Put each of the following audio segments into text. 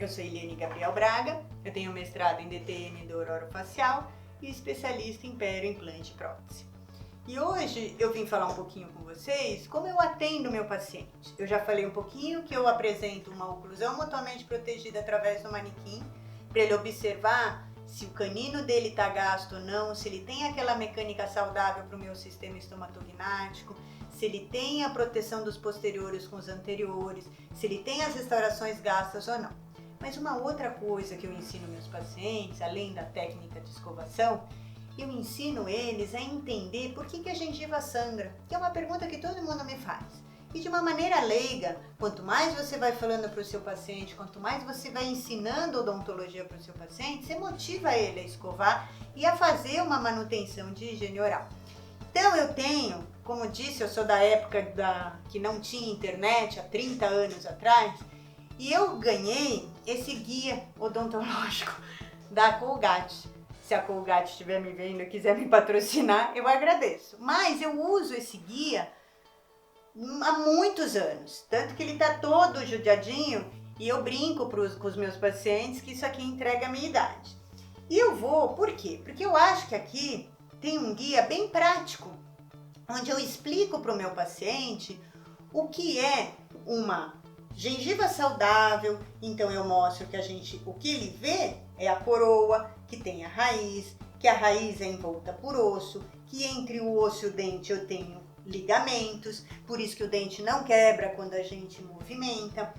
Eu sou Eliane Gabriel Braga, eu tenho mestrado em DTM dor orofacial e especialista em implante e prótese. E hoje eu vim falar um pouquinho com vocês como eu atendo meu paciente. Eu já falei um pouquinho que eu apresento uma oclusão mutuamente protegida através do manequim, para ele observar se o canino dele está gasto ou não, se ele tem aquela mecânica saudável para o meu sistema estomatognático, se ele tem a proteção dos posteriores com os anteriores, se ele tem as restaurações gastas ou não. Mas uma outra coisa que eu ensino meus pacientes, além da técnica de escovação, eu ensino eles a entender por que a gengiva sangra, que é uma pergunta que todo mundo me faz. E de uma maneira leiga, quanto mais você vai falando para o seu paciente, quanto mais você vai ensinando odontologia para o seu paciente, você motiva ele a escovar e a fazer uma manutenção de higiene oral. Então eu tenho, como disse, eu sou da época que não tinha internet, há 30 anos atrás, e eu ganhei esse guia odontológico da Colgate. Se a Colgate estiver me vendo e quiser me patrocinar, eu agradeço. Mas eu uso esse guia há muitos anos, tanto que ele está todo judiadinho e eu brinco com os meus pacientes que isso aqui entrega a minha idade. E eu vou, por quê? Porque eu acho que aqui tem um guia bem prático, onde eu explico para o meu paciente o que é uma gengiva saudável. Então eu mostro que o que ele vê é a coroa, que tem a raiz, que a raiz é envolta por osso, que entre o osso e o dente eu tenho ligamentos, por isso que o dente não quebra quando a gente movimenta,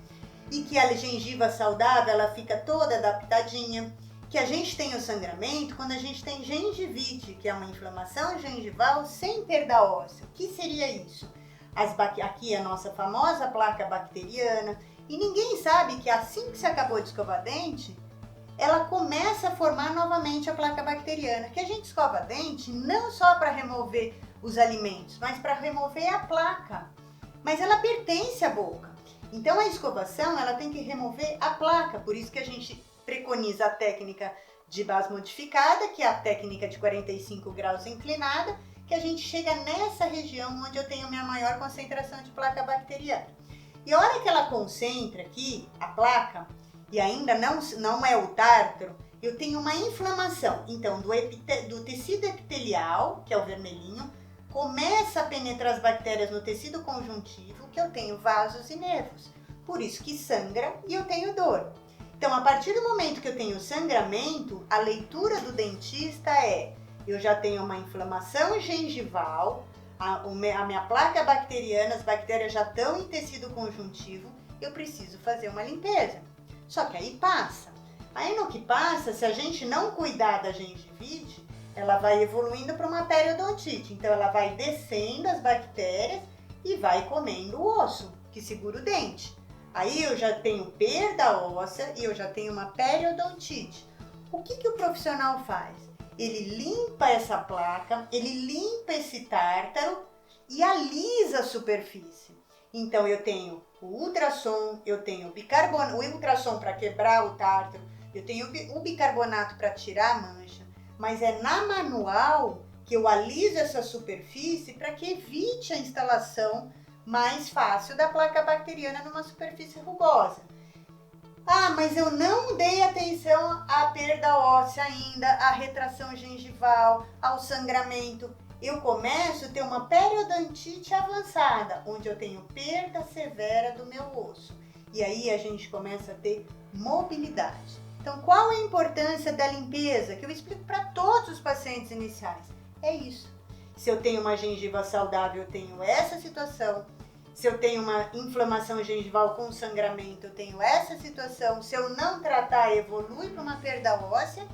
e que a gengiva saudável ela fica toda adaptadinha, que a gente tem o sangramento quando a gente tem gengivite, que é uma inflamação gengival sem perda óssea. O que seria isso? Aqui é a nossa famosa placa bacteriana, e ninguém sabe que assim que você acabou de escovar dente, ela começa a formar novamente a placa bacteriana, que a gente escova dente não só para remover os alimentos, mas para remover a placa. Mas ela pertence à boca. Então a escovação ela tem que remover a placa, por isso que a gente preconiza a técnica de base modificada, que é a técnica de 45 graus inclinada, que a gente chega nessa região onde eu tenho minha maior concentração de placa bacteriana. E a hora que ela concentra aqui a placa, e ainda não é o tártaro, eu tenho uma inflamação. Então, do tecido epitelial, que é o vermelhinho, começa a penetrar as bactérias no tecido conjuntivo, que eu tenho vasos e nervos. Por isso que sangra e eu tenho dor. Então, a partir do momento que eu tenho sangramento, a leitura do dentista eu já tenho uma inflamação gengival, a minha placa bacteriana, as bactérias já estão em tecido conjuntivo, eu preciso fazer uma limpeza. Só que aí passa. Aí no que passa, se a gente não cuidar da gengivite, ela vai evoluindo para uma periodontite. Então ela vai descendo as bactérias e vai comendo o osso, que segura o dente. Aí eu já tenho perda óssea e eu já tenho uma periodontite. O que o profissional faz? Ele limpa essa placa, ele limpa esse tártaro e alisa a superfície. Então eu tenho o ultrassom, eu tenho o ultrassom para quebrar o tártaro, eu tenho o bicarbonato para tirar a mancha, mas é na manual que eu aliso essa superfície para que evite a instalação mais fácil da placa bacteriana numa superfície rugosa. Ah, mas eu não dei atenção à perda óssea ainda, à retração gengival, ao sangramento. Eu começo a ter uma periodontite avançada, onde eu tenho perda severa do meu osso. E aí a gente começa a ter mobilidade. Então, qual é a importância da limpeza? Que eu explico para todos os pacientes iniciais. É isso. Se eu tenho uma gengiva saudável, eu tenho essa situação. Se eu tenho uma inflamação gengival com sangramento, eu tenho essa situação. Se eu não tratar, evolui para uma perda óssea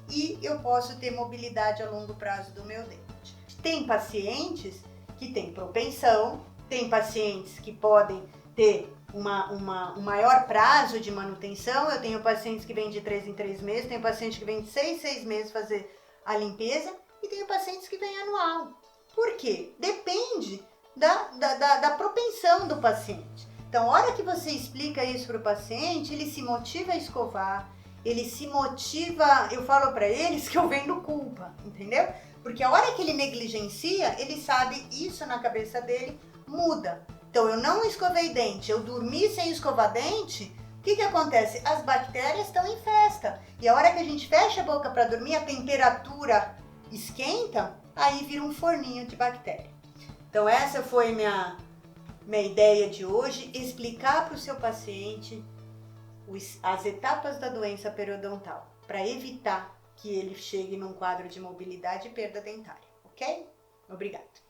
e eu posso ter mobilidade a longo prazo do meu dente. Tem pacientes que têm propensão, tem pacientes que podem ter um maior prazo de manutenção. Eu tenho pacientes que vêm de 3 em 3 meses, tenho pacientes que vêm de 6 meses fazer a limpeza e tenho pacientes que vêm anual. Por quê? Depende da propensão do paciente. Então, a hora que você explica isso para o paciente, ele se motiva a escovar, ele se motiva, eu falo para eles que eu vendo culpa, entendeu? Porque a hora que ele negligencia, ele sabe isso na cabeça dele, muda. Então, eu não escovei dente, eu dormi sem escovar dente, que acontece? As bactérias estão em festa. E a hora que a gente fecha a boca para dormir, a temperatura esquenta, aí vira um forninho de bactéria. Então essa foi minha ideia de hoje, explicar para o seu paciente as etapas da doença periodontal, para evitar que ele chegue num quadro de mobilidade e perda dentária, ok? Obrigada.